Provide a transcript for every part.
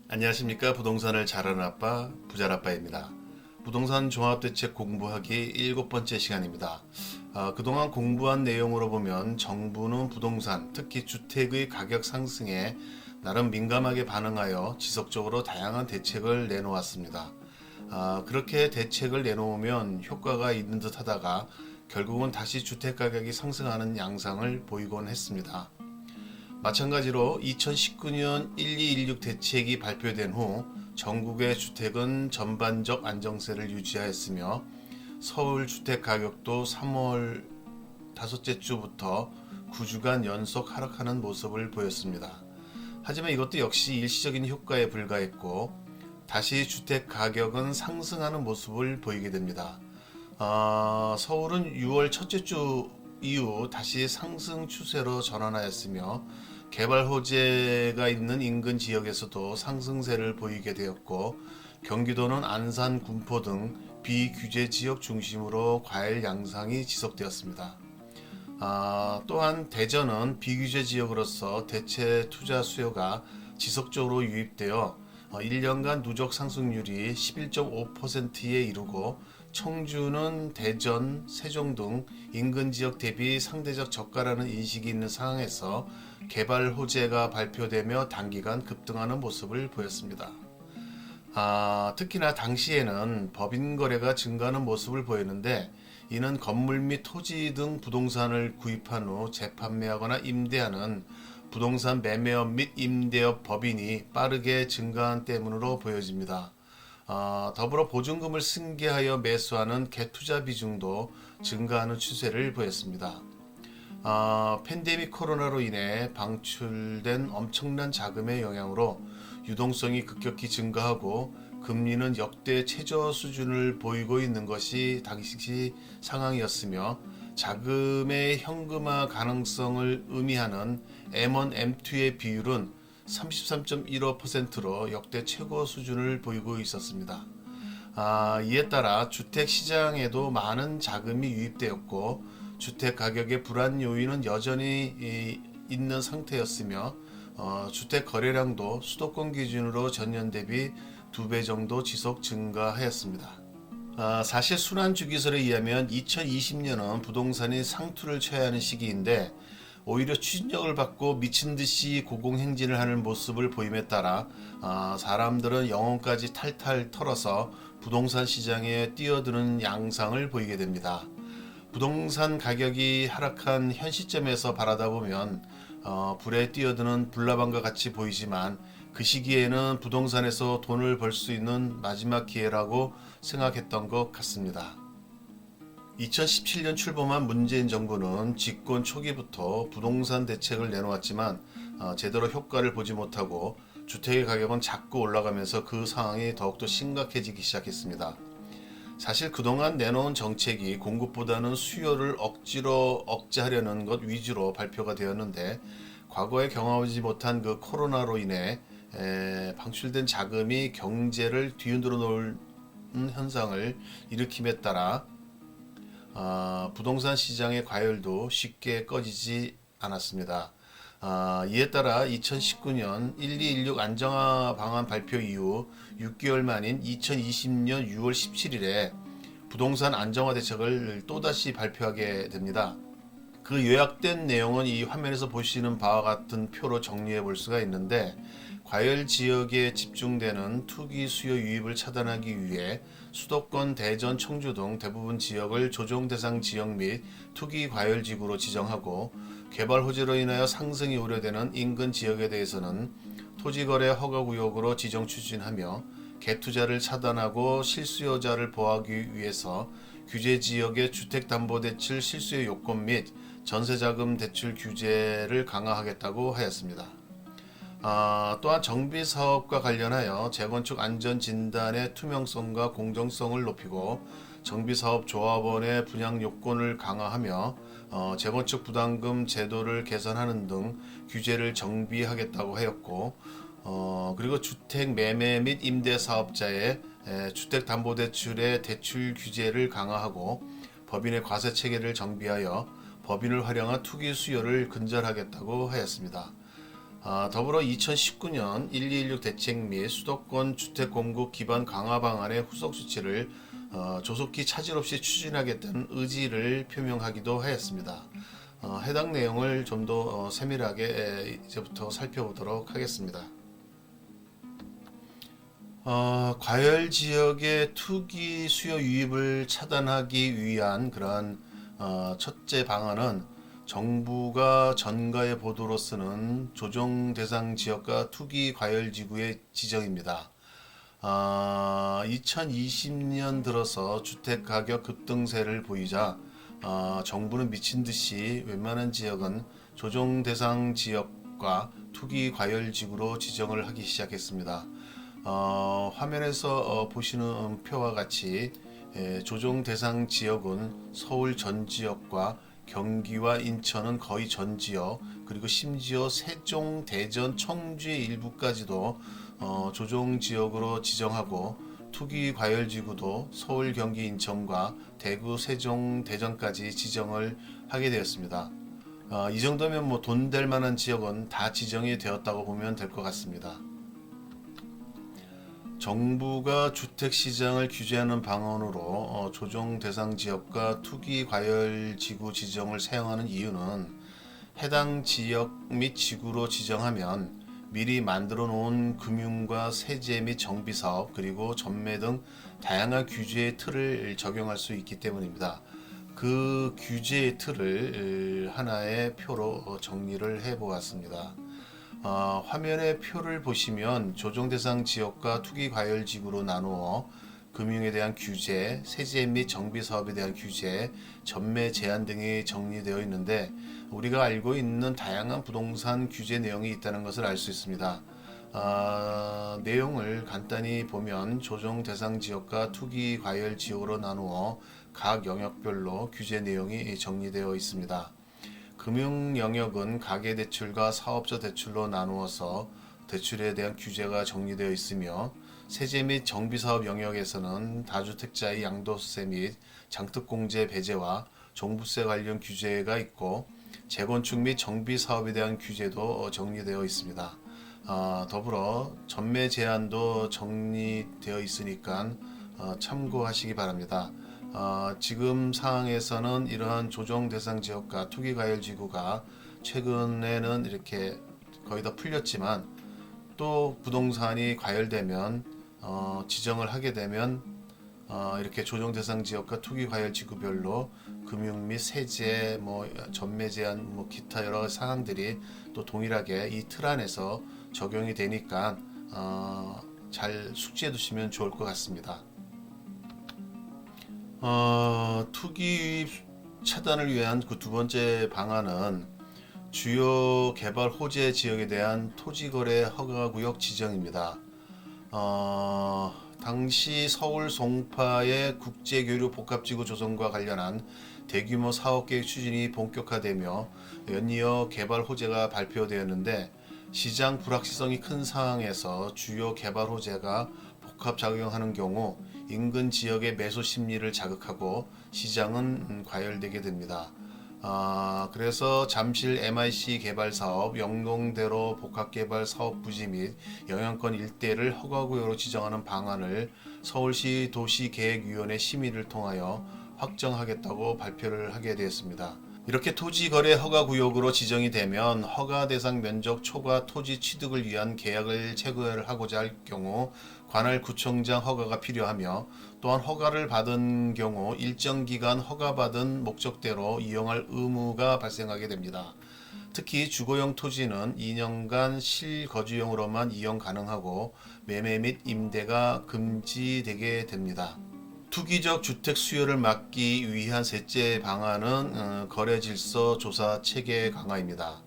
안녕하십니까. 부동산을 잘하는 아빠 부잘아빠입니다. 부동산 종합대책 공부하기 7번째 시간입니다. 그동안 공부한 내용으로 보면 정부는 부동산, 특히 주택의 가격 상승에 나름 민감하게 반응하여 지속적으로 다양한 대책을 내놓았습니다. 그렇게 대책을 내놓으면 효과가 있는 듯 하다가 결국은 다시 주택 가격이 상승하는 양상을 보이곤 했습니다. 마찬가지로 2019년 1216 대책이 발표된 후 전국의 주택은 전반적 안정세를 유지하였으며 서울 주택 가격도 3월 다섯째 주부터 9주간 연속 하락하는 모습을 보였습니다. 하지만 이것도 역시 일시적인 효과에 불과했고 다시 주택 가격은 상승하는 모습을 보이게 됩니다. 서울은 6월 첫째 주 이후 다시 상승 추세로 전환하였으며 개발 호재가 있는 인근 지역에서도 상승세를 보이게 되었고 경기도는 안산, 군포 등 비규제 지역 중심으로 과열 양상이 지속되었습니다. 또한 대전은 비규제 지역으로서 대체 투자 수요가 지속적으로 유입되어 1년간 누적 상승률이 11.5%에 이르고 청주는 대전, 세종 등 인근 지역 대비 상대적 저가라는 인식이 있는 상황에서 개발 호재가 발표되며 단기간 급등하는 모습을 보였습니다. 특히나 당시에는 법인 거래가 증가하는 모습을 보였는데 이는 건물 및 토지 등 부동산을 구입한 후 재판매하거나 임대하는 부동산 매매업 및 임대업 법인이 빠르게 증가한 때문으로 보여집니다. 더불어 보증금을 승계하여 매수하는 개투자 비중도 증가하는 추세를 보였습니다. 팬데믹 코로나로 인해 방출된 엄청난 자금의 영향으로 유동성이 급격히 증가하고 금리는 역대 최저 수준을 보이고 있는 것이 당시 상황이었으며 자금의 현금화 가능성을 의미하는 M1, M2의 비율은 33.15%로 역대 최고 수준을 보이고 있었습니다. 이에 따라 주택 시장에도 많은 자금이 유입되었고 주택 가격의 불안 요인은 여전히 있는 상태였으며 주택 거래량도 수도권 기준으로 전년 대비 2배 정도 지속 증가하였습니다. 사실 순환주기설에 의하면 2020년은 부동산이 상투를 쳐야 하는 시기인데 오히려 추진력을 받고 미친듯이 고공행진을 하는 모습을 보임에 따라 사람들은 영혼까지 탈탈 털어서 부동산 시장에 뛰어드는 양상을 보이게 됩니다. 부동산 가격이 하락한 현 시점에서 바라다 보면 불에 뛰어드는 불나방과 같이 보이지만 그 시기에는 부동산에서 돈을 벌 수 있는 마지막 기회라고 생각했던 것 같습니다. 2017년 출범한 문재인 정부는 집권 초기부터 부동산 대책을 내놓았지만 제대로 효과를 보지 못하고 주택의 가격은 자꾸 올라가면서 그 상황이 더욱더 심각해지기 시작했습니다. 사실 그동안 내놓은 정책이 공급보다는 수요를 억지로 억제하려는 것 위주로 발표가 되었는데 과거에 경험하지 못한 그 코로나로 인해 방출된 자금이 경제를 뒤흔들어 놓은 현상을 일으킴에 따라 부동산 시장의 과열도 쉽게 꺼지지 않았습니다. 이에 따라 2019년 1216 안정화 방안 발표 이후 6개월 만인 2020년 6월 17일에 부동산 안정화 대책을 또다시 발표하게 됩니다. 그 요약된 내용은 이 화면에서 보시는 바와 같은 표로 정리해 볼 수가 있는데 과열 지역에 집중되는 투기 수요 유입을 차단하기 위해 수도권, 대전, 청주 등 대부분 지역을 조정 대상 지역 및 투기 과열 지구로 지정하고 개발 호재로 인하여 상승이 우려되는 인근 지역에 대해서는 토지거래 허가구역으로 지정 추진하며 갭투자를 차단하고 실수요자를 보호하기 위해서 규제 지역의 주택담보대출 실수요 요건 및 전세자금 대출 규제를 강화하겠다고 하였습니다. 또한 정비사업과 관련하여 재건축 안전진단의 투명성과 공정성을 높이고 정비사업 조합원의 분양 요건을 강화하며 재건축 부담금 제도를 개선하는 등 규제를 정비하겠다고 하였고 그리고 주택 매매 및 임대 사업자의 주택담보대출의 대출 규제를 강화하고 법인의 과세 체계를 정비하여 법인을 활용한 투기 수요를 근절하겠다고 하였습니다. 더불어 2019년 1216 대책 및 수도권 주택 공급 기반 강화 방안의 후속 조치를 조속히 차질 없이 추진하겠다는 의지를 표명하기도 하였습니다. 해당 내용을 좀 더 세밀하게 이제부터 살펴보도록 하겠습니다. 과열 지역의 투기 수요 유입을 차단하기 위한 그러한 첫째 방안은 정부가 전가의 보도로 쓰는 조정 대상 지역과 투기 과열 지구의 지정입니다. 2020년 들어서 주택 가격 급등세를 보이자 정부는 미친 듯이 웬만한 지역은 조정 대상 지역과 투기 과열 지구로 지정을 하기 시작했습니다. 화면에서 보시는 표와 같이 조정 대상 지역은 서울 전 지역과 경기와 인천은 거의 전 지역, 그리고 심지어 세종, 대전, 청주의 일부까지도 조정 지역으로 지정하고, 투기 과열 지구도 서울, 경기, 인천과 대구, 세종, 대전까지 지정을 하게 되었습니다. 이 정도면 뭐 돈 될 만한 지역은 다 지정이 되었다고 보면 될 것 같습니다. 정부가 주택시장을 규제하는 방안으로 조정 대상 지역과 투기 과열 지구 지정을 사용하는 이유는 해당 지역 및 지구로 지정하면 미리 만들어 놓은 금융과 세제 및 정비사업, 그리고 전매 등 다양한 규제의 틀을 적용할 수 있기 때문입니다. 그 규제의 틀을 하나의 표로 정리를 해 보았습니다. 화면의 표를 보시면 조정 대상 지역과 투기 과열 지구로 나누어 금융에 대한 규제, 세제 및 정비 사업에 대한 규제, 전매 제한 등이 정리되어 있는데, 우리가 알고 있는 다양한 부동산 규제 내용이 있다는 것을 알 수 있습니다. 내용을 간단히 보면 조정 대상 지역과 투기 과열 지역으로 나누어 각 영역별로 규제 내용이 정리되어 있습니다. 금융 영역은 가계대출과 사업자 대출로 나누어서 대출에 대한 규제가 정리되어 있으며, 세제 및 정비사업 영역에서는 다주택자의 양도세 및 장특공제 배제와 종부세 관련 규제가 있고, 재건축 및 정비사업에 대한 규제도 정리되어 있습니다. 더불어 전매 제한도 정리되어 있으니까 참고하시기 바랍니다. 지금 상황에서는 이러한 조정 대상 지역과 투기 과열 지구가 최근에는 이렇게 거의 다 풀렸지만, 또 부동산이 과열되면 지정을 하게 되면 이렇게 조정 대상 지역과 투기 과열 지구별로 금융 및 세제, 전매 제한, 기타 여러 사항들이 또 동일하게 이 틀 안에서 적용이 되니까 잘 숙지해 두시면 좋을 것 같습니다. 투기 유입 차단을 위한 그 두 번째 방안은 주요 개발 호재 지역에 대한 토지거래 허가구역 지정입니다. 당시 서울 송파의 국제교류 복합지구 조성과 관련한 대규모 사업계획 추진이 본격화되며 연이어 개발 호재가 발표되었는데, 시장 불확실성이 큰 상황에서 주요 개발 호재가 복합작용하는 경우 인근 지역의 매수 심리를 자극하고 시장은 과열되게 됩니다. 그래서 잠실 MIC 개발 사업, 영동대로 복합개발 사업 부지 및 영향권 일대를 허가구역으로 지정하는 방안을 서울시 도시계획위원회 심의를 통하여 확정하겠다고 발표를 하게 되었습니다. 이렇게 토지거래 허가구역으로 지정이 되면 허가 대상 면적 초과 토지 취득을 위한 계약을 체결하고자 할 경우 관할 구청장 허가가 필요하며, 또한 허가를 받은 경우 일정 기간 허가받은 목적대로 이용할 의무가 발생하게 됩니다. 특히 주거용 토지는 2년간 실거주용으로만 이용 가능하고 매매 및 임대가 금지되게 됩니다. 투기적 주택 수요를 막기 위한 셋째 방안은 거래 질서 조사 체계 강화입니다.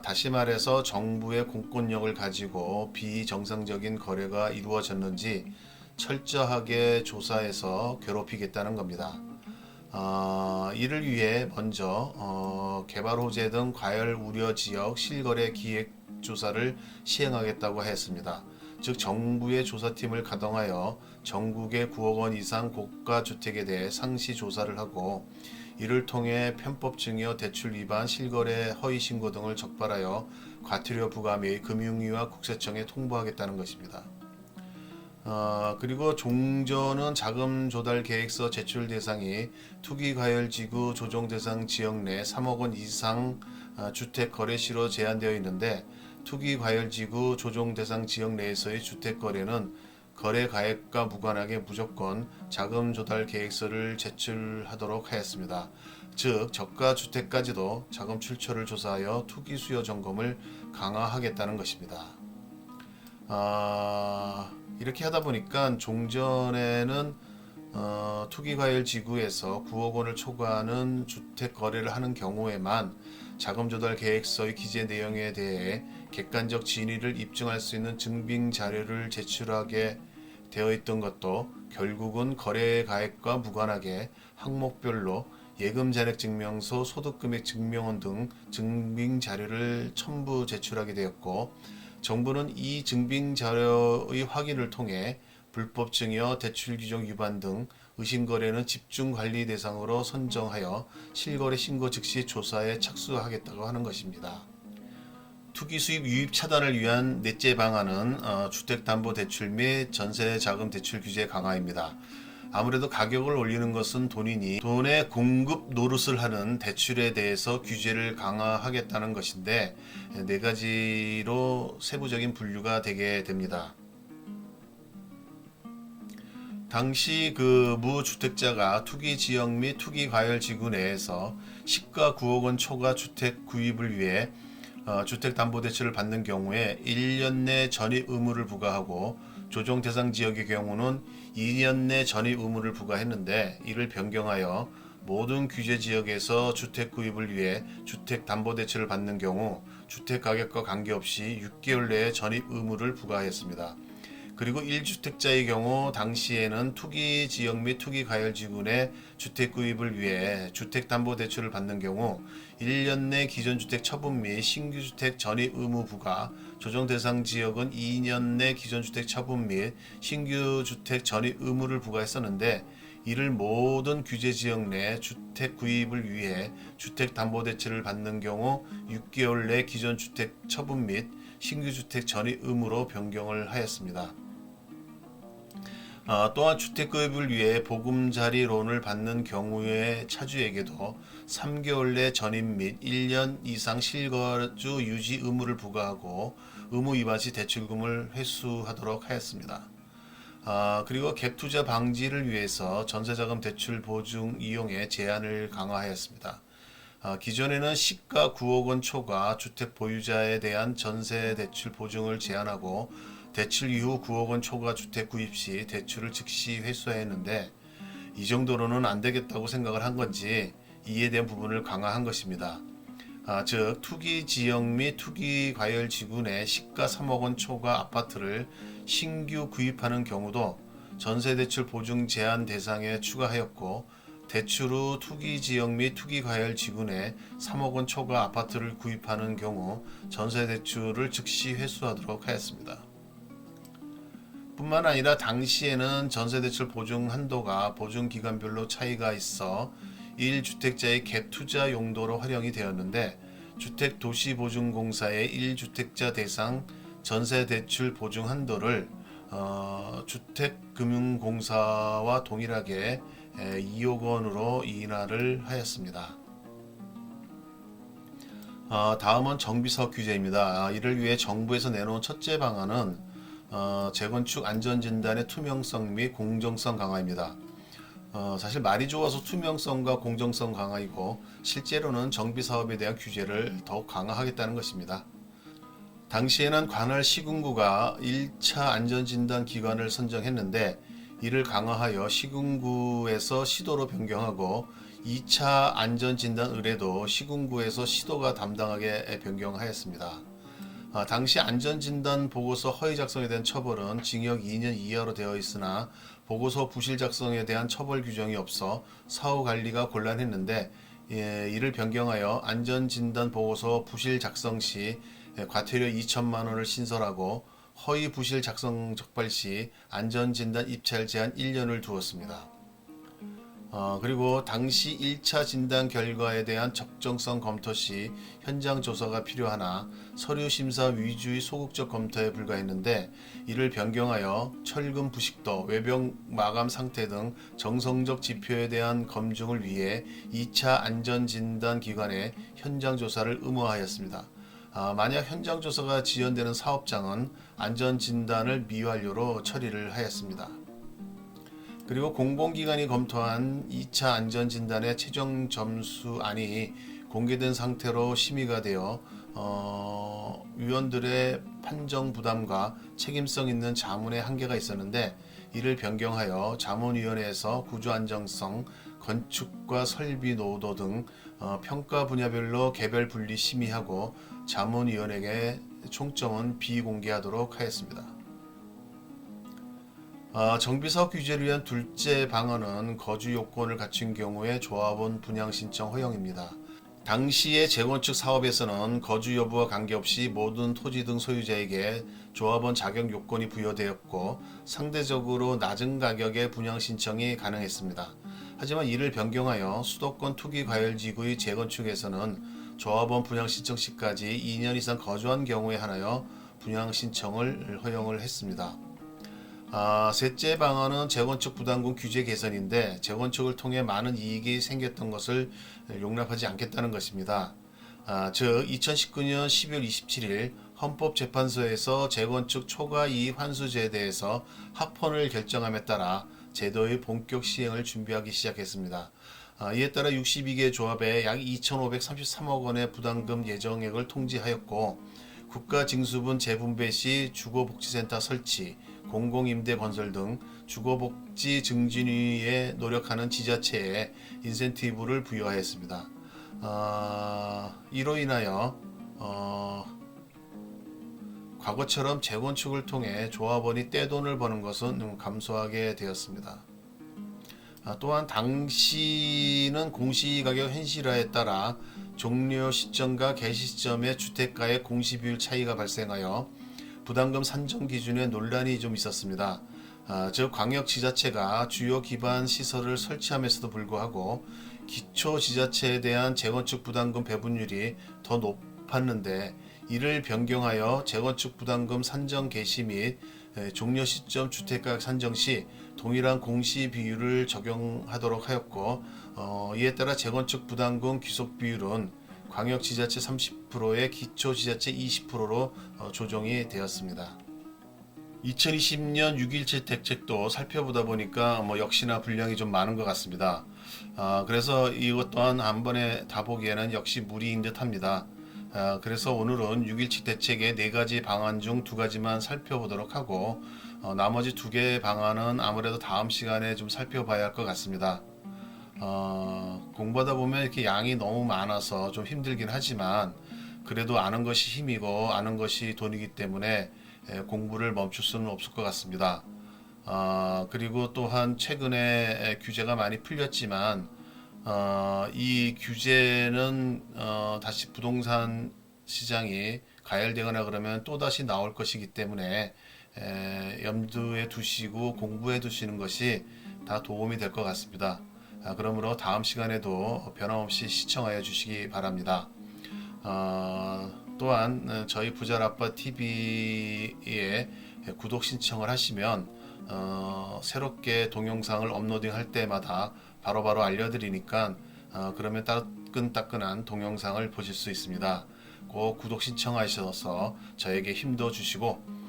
다시 말해서 정부의 공권력을 가지고 비정상적인 거래가 이루어졌는지 철저하게 조사해서 괴롭히겠다는 겁니다. 이를 위해 먼저 개발 호재 등 과열 우려 지역 실거래 기획 조사를 시행하겠다고 했습니다. 즉 정부의 조사팀을 가동하여 전국의 9억 원 이상 고가 주택에 대해 상시 조사를 하고, 이를 통해 편법 증여, 대출 위반, 실거래, 허위 신고 등을 적발하여 과태료 부과 및 금융위와 국세청에 통보하겠다는 것입니다. 그리고 종전은 자금 조달 계획서 제출 대상이 투기과열지구 조정대상 지역 내 3억 원 이상 주택 거래시로 제한되어 있는데, 투기과열지구 조정대상 지역 내에서의 주택 거래는 거래 가액과 무관하게 무조건 자금 조달 계획서를 제출하도록 하였습니다. 즉 저가 주택까지도 자금 출처를 조사하여 투기 수요 점검을 강화하겠다는 것입니다. 이렇게 하다 보니까 종전에는 투기과열 지구에서 9억 원을 초과하는 주택 거래를 하는 경우에만 자금조달 계획서의 기재 내용에 대해 객관적 진위를 입증할 수 있는 증빙 자료를 제출하게 되어 있던 것도 결국은 거래 가액과 무관하게 항목별로 예금 잔액 증명서, 소득금액 증명원 등 증빙 자료를 첨부 제출하게 되었고, 정부는 이 증빙 자료의 확인을 통해 불법 증여, 대출 규정 위반 등 의심 거래는 집중 관리 대상으로 선정하여 실거래 신고 즉시 조사에 착수하겠다고 하는 것입니다. 투기 수입 유입 차단을 위한 넷째 방안은 주택담보대출 및 전세자금대출 규제 강화입니다. 아무래도 가격을 올리는 것은 돈이니 돈의 공급 노릇을 하는 대출에 대해서 규제를 강화하겠다는 것인데, 네 가지로 세부적인 분류가 되게 됩니다. 당시 그 무주택자가 투기지역 및 투기과열지구 내에서 시가 9억 원 초과 주택 구입을 위해 주택담보대출을 받는 경우에 1년 내 전입 의무를 부과하고, 조정 대상 지역의 경우는 2년 내 전입 의무를 부과했는데, 이를 변경하여 모든 규제 지역에서 주택 구입을 위해 주택담보대출을 받는 경우 주택 가격과 관계없이 6개월 내에 전입 의무를 부과했습니다. 그리고 1주택자의 경우 당시에는 투기 지역 및 투기 과열지구 내 주택 구입을 위해 주택담보대출을 받는 경우 1년 내 기존주택 처분 및 신규주택 전입 의무 부과, 조정 대상 지역은 2년 내 기존주택 처분 및 신규주택 전입 의무를 부과했었는데, 이를 모든 규제 지역 내 주택 구입을 위해 주택담보대출을 받는 경우 6개월 내 기존주택 처분 및 신규주택 전입 의무로 변경을 하였습니다. 또한 주택 구입을 위해 보금자리론을 받는 경우의 차주에게도 3개월 내 전입 및 1년 이상 실거주 유지 의무를 부과하고, 의무 위반 시 대출금을 회수하도록 하였습니다. 그리고 갭투자 방지를 위해서 전세자금 대출 보증 이용의 제한을 강화하였습니다. 기존에는 시가 9억 원 초과 주택 보유자에 대한 전세 대출 보증을 제한하고, 대출 이후 9억 원 초과 주택 구입 시 대출을 즉시 회수했는데, 이 정도로는 안 되겠다고 생각을 한 건지 이에 대한 부분을 강화한 것입니다. 즉 투기 지역 및 투기 과열 지구 내 시가 3억 원 초과 아파트를 신규 구입하는 경우도 전세 대출 보증 제한 대상에 추가하였고, 대출 후 투기 지역 및 투기 과열 지구 내 3억 원 초과 아파트를 구입하는 경우 전세 대출을 즉시 회수하도록 하였습니다. 뿐만 아니라 당시에는 전세대출 보증 한도가 보증기간별로 차이가 있어 1주택자의 갭투자 용도로 활용이 되었는데, 주택도시보증공사의 1주택자 대상 전세대출 보증 한도를 주택금융공사와 동일하게 2억 원으로 인하를 하였습니다. 다음은 정비사업 규제입니다. 이를 위해 정부에서 내놓은 첫째 방안은 재건축 안전진단의 투명성 및 공정성 강화입니다. 사실 말이 좋아서 투명성과 공정성 강화이고, 실제로는 정비사업에 대한 규제를 더욱 강화하겠다는 것입니다. 당시에는 관할 시군구가 1차 안전진단 기관을 선정했는데, 이를 강화하여 시군구에서 시도로 변경하고, 2차 안전진단 의뢰도 시군구에서 시도가 담당하게 변경하였습니다. 당시 안전진단 보고서 허위 작성에 대한 처벌은 징역 2년 이하로 되어 있으나, 보고서 부실 작성에 대한 처벌 규정이 없어 사후 관리가 곤란했는데, 이를 변경하여 안전진단 보고서 부실 작성 시 과태료 2천만 원을 신설하고, 허위 부실 작성 적발 시 안전진단 입찰 제한 1년을 두었습니다. 그리고 당시 1차 진단 결과에 대한 적정성 검토 시 현장 조사가 필요하나 서류 심사 위주의 소극적 검토에 불과했는데, 이를 변경하여 철근 부식도, 외벽 마감 상태 등 정성적 지표에 대한 검증을 위해 2차 안전진단 기관의 현장 조사를 의무화하였습니다. 만약 현장 조사가 지연되는 사업장은 안전진단을 미완료로 처리를 하였습니다. 그리고 공공기관이 검토한 2차 안전진단의 최종 점수안이 공개된 상태로 심의가 되어 위원들의 판정 부담과 책임성 있는 자문의 한계가 있었는데, 이를 변경하여 자문위원회에서 구조 안정성, 건축과 설비 노도 등 평가 분야별로 개별 분리 심의하고 자문위원에게 총점은 비공개하도록 하였습니다. 정비사업 규제를 위한 둘째 방안은 거주 요건을 갖춘 경우에 조합원 분양 신청 허용입니다. 당시의 재건축 사업에서는 거주 여부와 관계없이 모든 토지 등 소유자에게 조합원 자격 요건이 부여되었고, 상대적으로 낮은 가격의 분양 신청이 가능했습니다. 하지만 이를 변경하여 수도권 투기 과열지구의 재건축에서는 조합원 분양 신청 시까지 2년 이상 거주한 경우에 한하여 분양 신청을 허용을 했습니다. 셋째 방안은 재건축 부담금 규제 개선인데, 재건축을 통해 많은 이익이 생겼던 것을 용납하지 않겠다는 것입니다. 즉 2019년 12월 27일 헌법재판소에서 재건축 초과 이익 환수제에 대해서 합헌을 결정함에 따라 제도의 본격 시행을 준비하기 시작했습니다. 이에 따라 62개 조합에 약 2,533억 원의 부담금 예정액을 통지하였고, 국가징수분 재분배 시 주거복지센터 설치, 공공임대 건설 등 주거복지 증진위에 노력하는 지자체에 인센티브를 부여하였습니다. 이로 인하여 과거처럼 재건축을 통해 조합원이 떼돈을 버는 것은 감소하게 되었습니다. 또한 당시는 공시가격 현실화에 따라 종료 시점과 개시 시점의 주택가의 공시비율 차이가 발생하여 부담금 산정 기준에 논란이 좀 있었습니다. 즉 광역지자체가 주요 기반 시설을 설치함에도 불구하고 기초지자체에 대한 재건축 부담금 배분율이 더 높았는데, 이를 변경하여 재건축 부담금 산정 개시 및 종료 시점 주택가격 산정 시 동일한 공시 비율을 적용하도록 하였고, 이에 따라 재건축 부담금 귀속 비율은 광역지자체 30%에 기초지자체 20%로 조정이 되었습니다. 2020년 6.17 대책도 살펴보다 보니까 역시나 분량이 좀 많은 것 같습니다. 그래서 이것 또한 한 번에 다 보기에는 역시 무리인 듯 합니다. 그래서 오늘은 6.17 대책의 4가지 방안 중 2가지만 살펴보도록 하고, 나머지 2개의 방안은 아무래도 다음 시간에 좀 살펴봐야 할 것 같습니다. 공부하다 보면 이렇게 양이 너무 많아서 좀 힘들긴 하지만, 그래도 아는 것이 힘이고 아는 것이 돈이기 때문에 공부를 멈출 수는 없을 것 같습니다. 그리고 또한 최근에 규제가 많이 풀렸지만, 이 규제는 다시 부동산 시장이 가열되거나 그러면 또다시 나올 것이기 때문에 염두에 두시고 공부해 두시는 것이 다 도움이 될 것 같습니다. 그러므로 다음 시간에도 변함없이 시청하여 주시기 바랍니다. 또한 저희 부자라빠 TV에 구독 신청을 하시면 새롭게 동영상을 업로딩 할 때마다 바로바로 알려드리니까 그러면 따끈따끈한 동영상을 보실 수 있습니다. 꼭 구독 신청하셔서 저에게 힘도 주시고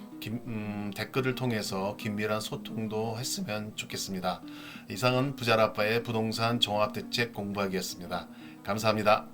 댓글을 통해서 긴밀한 소통도 했으면 좋겠습니다. 이상은 부자라빠의 부동산 종합대책 공부하기였습니다. 감사합니다.